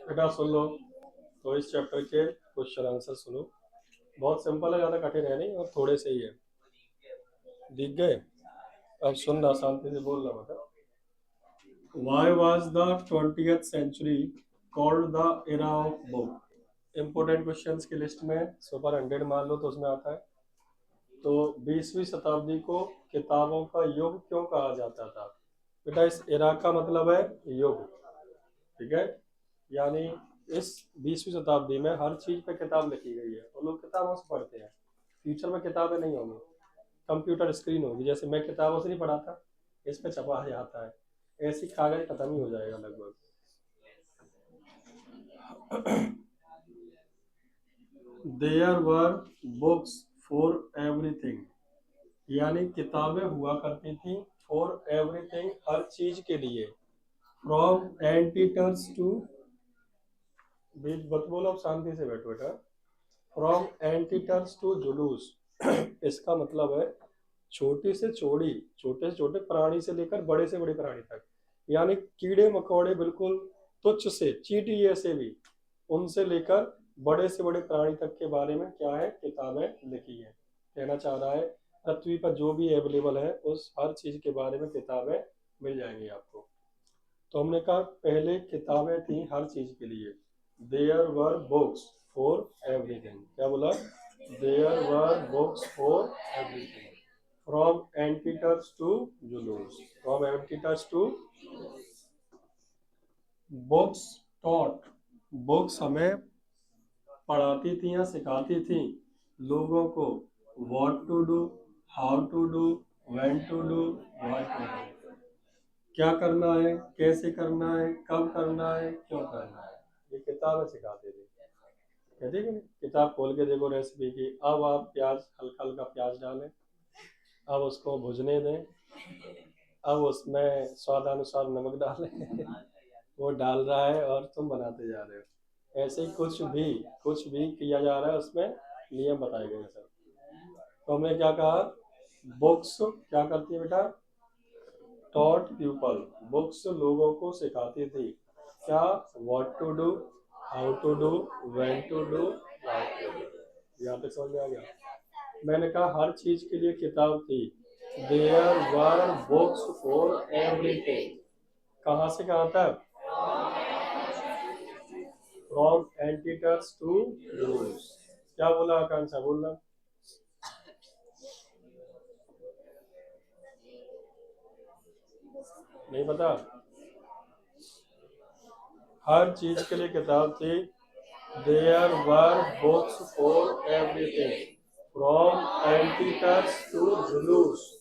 बेटा सुन लो, तो इस चैप्टर के क्वेश्चन आंसर सुनो। बहुत सिंपल है, ज़्यादा कठिन है नहीं और थोड़े से ही है। दिख गए? अब सुनना, शांति से बोलना बेटा। Why was the 20th century called the era of book? Important questions की लिस्ट में सुपर 100 मान लो तो उसमें आता है। तो 20वीं शताब्दी को किताबों का युग क्यों कहा जाता था? बेटा इस एरा का मतलब है युग, ठीक है। यानी इस 20वीं शताब्दी में हर चीज पे किताब लिखी गई है और लोग किताबों से पढ़ते हैं। फ्यूचर में किताबें नहीं होंगी, कंप्यूटर स्क्रीन होगी। जैसे मैं किताबों से नहीं पढ़ाता, इस पे छपा जाता है, ऐसी कागज खत्म ही हो जाएगा लगभग। There were books for everything, यानी किताबें हुआ करती थी फॉर एवरीथिंग, हर चीज के लिए। फ्रॉम एंटीटर्स टू, बीच मत बोलो, अब शांति से बैठो बेटा। फ्रॉम एंटीटर्स टू जुलूस इसका मतलब है छोटी से छोटी, छोटे से छोटे प्राणी से लेकर बड़े से बड़े प्राणी तक, यानी कीड़े मकोड़े बिल्कुल तुच्छ से चींटी ऐसे भी, उनसे लेकर बड़े से बड़े प्राणी तक के बारे में क्या है, किताबें लिखी है। कहना चाह रहा है पृथ्वी पर जो भी अवेलेबल है उस हर चीज के बारे में किताबें मिल जाएंगी आपको। तो हमने कहा पहले किताबें थी हर चीज के लिए। There were books for everything, क्या बोला? There were books for everything, from anteaters to Zulus, from anteaters to books taught, books हमें पढ़ाती थी या सिखाती थी लोगों को what to do, how to do, when to do, what to do, क्या करना है, कैसे करना है, कब करना है, क्यों करना है, ये किताबें सिखाती थी। कहती कि नहीं, किताब खोल के देखो रेसिपी की, अब आप प्याज हल्का हल्का प्याज डालें, अब उसको भुजने दें, अब उसमें स्वादानुसार नमक डालें वो डाल रहा है और तुम बनाते जा रहे हो। ऐसे ही कुछ भी किया जा रहा है, उसमें नियम बताए गए हैं सर। तो हमने क्या कहा, बुक्स क्या करती है बेटा? टॉट पीपल, बुक्स लोगों को सिखाती थी क्या? What to do, how to do, when to do, what to do. यहाँ पे समझ में आ गया? मैंने कहा हर चीज के लिए किताब थी। There were books for everything, कहाँ से कहाँ तक? From anteaters to rules. क्या बोला आकांक्षा, बोलना। नहीं पता? हर चीज के लिए किताब थी। There were books for everything, from anteaters to Zulus,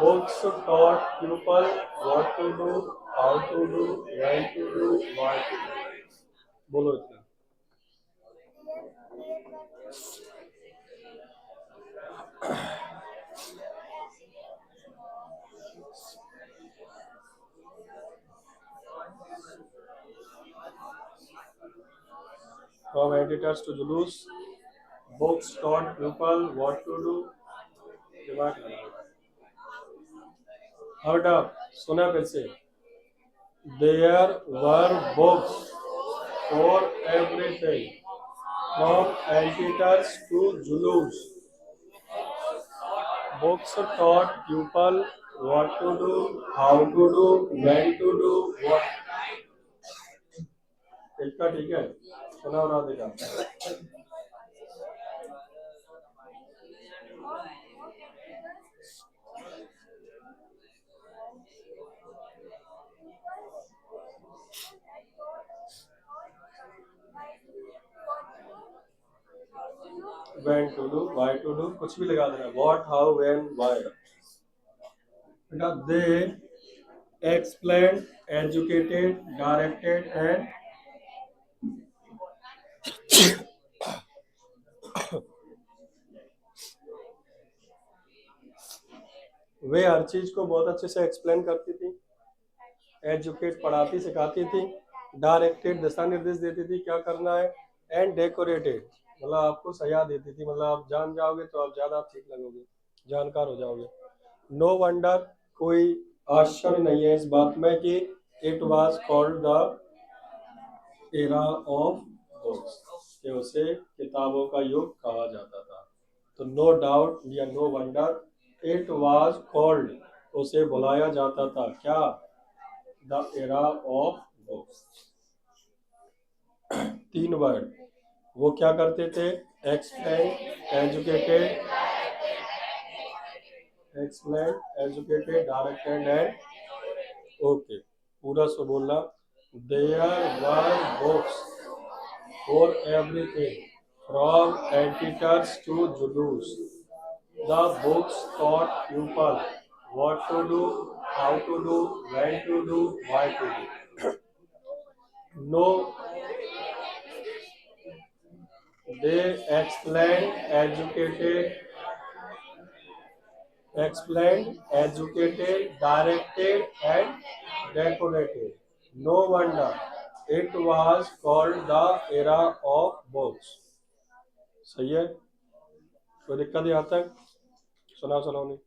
books taught people what to do, how to do, when to do, why to do। बोलो इतना। From editors to जुलूस, books taught people what to do। दिमाग लगाओ। अब बेटा सुना फिर से। There were books for everything, from editors to जुलूस, books taught people what to do, how to do, when to do, what। इसका ठीक है, सुना और Radhika. when to do, why to do, कुछ भी लगा देना, what, how, when, why। बेटा they explained, educated, directed and वे हर चीज को बहुत अच्छे से एक्सप्लेन करती थी, एजुकेट पढ़ाती सिखाती थी, डायरेक्टेड दिशा निर्देश देती थी क्या करना है, एंड डेकोरेटेड मतलब आपको सजा देती थी, मतलब आप जान जाओगे तो आप ज्यादा ठीक लगोगे, जानकार हो जाओगे। नो वंडर, कोई आश्चर्य नहीं है इस बात में कि it was called the era of books, कि उसे किताबों का युग कहा जाता था। तो नो डाउट या no wonder it was called, उसे बुलाया जाता था क्या, the era of books. 3 word, वो क्या करते थे, explain, educated, directed and okay. पूरा सो बोलना, there were books for everything from editors to Zulus, the books taught people what to do, how to do, when to do, why to do. No, they educated, directed, and decorated. No wonder it was called the era of books. सही है, कोई दिक्कत यहाँ तक, सुनाओ सुनाओ नहीं।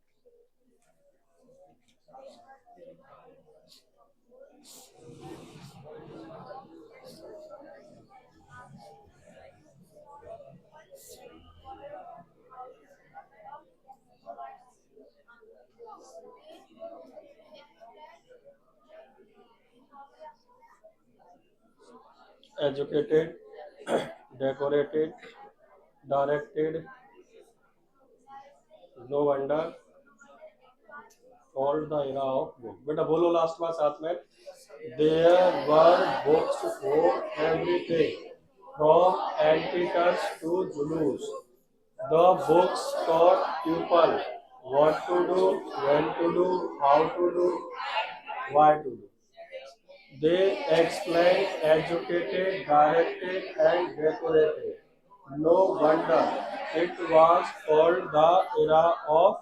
Educated, decorated, directed, no wonder called the era of book। बेटा बोलो लास्ट बार साथ में, there were books for everything from antiques to Zulus, the books taught people what to do, when to do, how to do, why to do. They explained, educated, directed, and decorated. No wonder it was called the era of।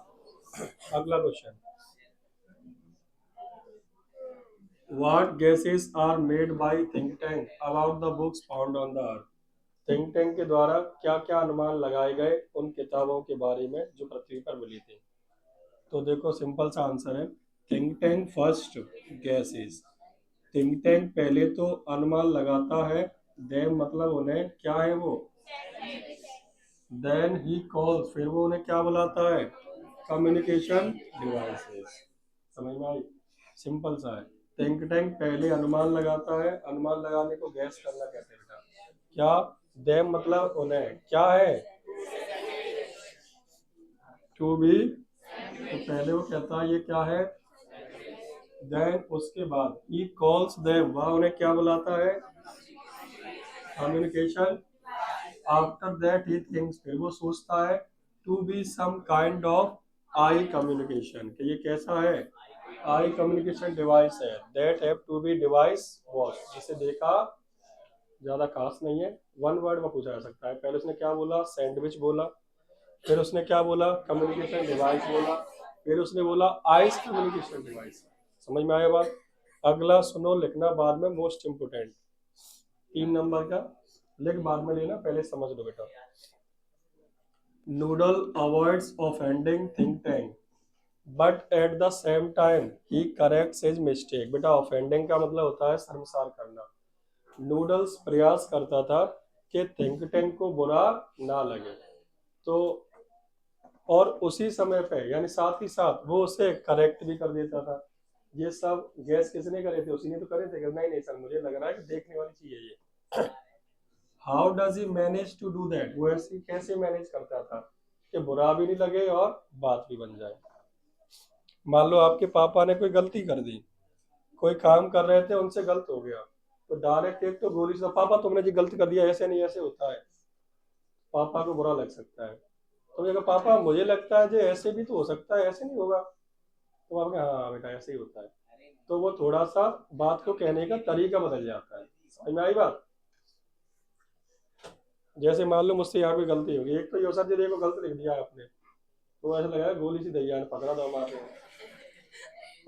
अगला question, what guesses are made by think tank about the books found on the earth? Think tank के द्वारा क्या क्या अनुमान लगाए गए उन किताबों के बारे में जो पृथ्वी पर मिली थी? तो देखो सिंपल सा आंसर है, think tank first gases, think tank पहले तो अनुमान लगाता है, देन मतलब उन्हें क्या है वो, देन ही कॉल्स, फिर वो उन्हें क्या बुलाता है, कम्युनिकेशन डिवाइसेस। समझ में आई, सिंपल सा है। थिंक टैंक पहले अनुमान लगाता है, अनुमान लगाने को गैस करना कहते हैं बेटा। क्या, देम मतलब उन्हें, क्या है, टू बी, तो पहले वो कहता है ये क्या है, देन उसके बाद ही कॉल्स देम, वह उन्हें क्या बुलाता है, communication. After that he thinks, फिर वो सोचता है, to be some kind of eye communication, कि ये कैसा है, आई कम्युनिकेशन डिवाइस है, that have to be device watch, जिसे देखा, ज्यादा खास नहीं है, वन वर्ड में पूछा जा सकता है। पहले उसने क्या बोला, सैंडविच बोला, फिर उसने क्या बोला, कम्युनिकेशन डिवाइस बोला, फिर उसने बोला आइस कम्युनिकेशन डिवाइस। समझ में आया बात। अगला सुनो, लिखना बाद में, मोस्ट इम्पोर्टेंट 3 नंबर का, लिख बाद में लेना, पहले समझ लो बेटा। Noodle avoids offending think tank but at the same time he corrects his mistake. बेटा ऑफेंडिंग का मतलब होता है शर्मसार करना। नूडल्स प्रयास करता था कि थिंक टैंक को बुरा ना लगे, तो और उसी समय पे यानी साथ ही साथ वो उसे करेक्ट भी कर देता था। ये सब गैस किसने करे थे, उसी ने तो करे थे। नहीं नहीं सर, मुझे लग रहा है कि देखने वाली चीज है ये। How does he manage to do that, वो ऐसे कैसे मैनेज करता था कि बुरा भी नहीं लगे और बात भी बन जाए। मान लो आपके पापा ने कोई गलती कर दी, कोई काम कर रहे थे उनसे गलत हो गया, तो डायरेक्ट एक तो गोली से, पापा तुमने जी गलती कर दिया, ऐसे नहीं ऐसे होता है, पापा को बुरा लग सकता है। तो मैं कहा पापा मुझे लगता है जो ऐसे भी तो हो सकता है, ऐसे नहीं होगा, तो आप कहा हाँ बेटा ऐसे ही होता है। तो वो थोड़ा सा बात को कहने का तरीका बदल जाता है। समझ में आई बात। जैसे मान लो मुझसे यहाँ कोई गलती होगी, एक तो ये सर जी देखो गलत लिख दिया आपने, तो ऐसा लगा गोली सी दैया ने पकड़ा दो मार रहे हैं।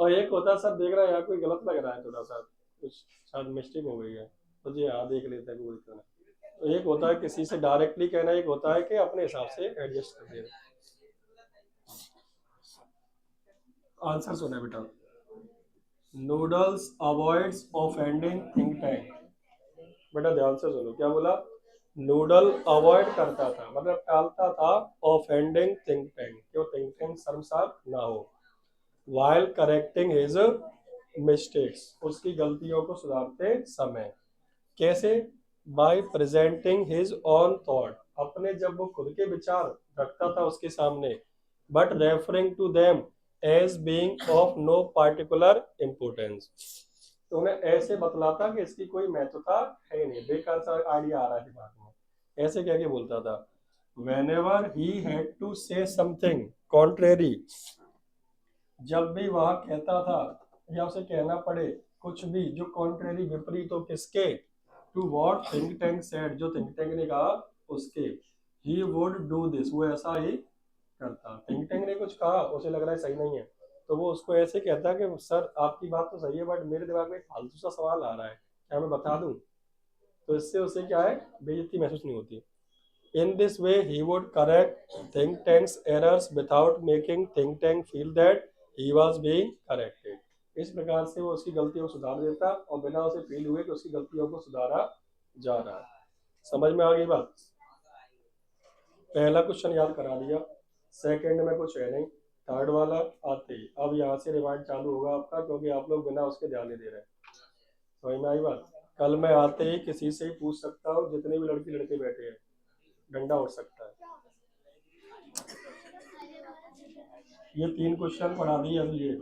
और एक होता है सर देख रहा है यहाँ कोई गलत लग रहा है, थोड़ा सा कुछ शायद मिस्टेक हो गई है, तो जी हाँ देख लेते हैं गोली क्यों ना। तो एक होता है किसी से डायरेक्टली कहना, एक होता है कि अपने हिसाब से एडजस्ट कर देना। आंसर सुना बेटा, noodles avoids offending think tank बेटा ध्यान से सुनो, क्या बोला? नूडल अवॉइड करता था, मतलब टालता था, ऑफेंडिंग थिंक टैंक, क्यों थिंक टैंक शर्मसार ना हो, वाइल करेक्टिंग हिज मिस्टेक्स, उसकी गलतियों को सुधारते समय। कैसे? Bye presenting his on thought, अपने जब वो खुद के विचार रखता था उसके सामने, but referring to them as being of no particular importance, तो उन्हें ऐसे बतलाता कि इसकी कोई महत्वता है नहीं, बेकार सा आइडिया आ रहा है दिमाग में, ऐसे कह के बोलता था। whenever he had to say something contrary, जब भी वह कहता था या उसे कहना पड़े कुछ भी जो कॉन्ट्रेरी, विपरीत हो किसके, to what think tank said, जो थिंक टैंक ने कहा उसके, ही वुड डू दिस, वो ऐसा ही करता। थिंक टैंक ने कुछ कहा, उसे लग रहा है सही नहीं है, तो वो उसको ऐसे कहता कि सर आपकी बात तो सही है, बट मेरे दिमाग में एक फालतू सा सवाल आ रहा है, क्या मैं बता दूं? तो इससे उसे क्या है, बेइज्जती महसूस नहीं होती। In this way, he would correct think tank's errors without making think tank feel that he was being corrected. इस प्रकार से वो उसकी गलतियों को सुधार देता और बिना उसे फील हुए कि उसकी गलतियों को सुधारा जा रहा है। समझ में आ गई बात? पहला क्वेश्चन याद करा दिया, सेकंड में कुछ है नहीं, थर्ड वाला आते ही अब यहाँ से रिवाइंड चालू होगा आपका, क्योंकि आप लोग बिना उसके ध्यान नहीं दे रहे। समझ में आई बात? कल मैं आते ही किसी से ही पूछ सकता हूँ, जितने भी लड़की लड़के बैठे हैं, डंडा उठ सकता है। ये 3 क्वेश्चन पढ़ा दिए अभी ये।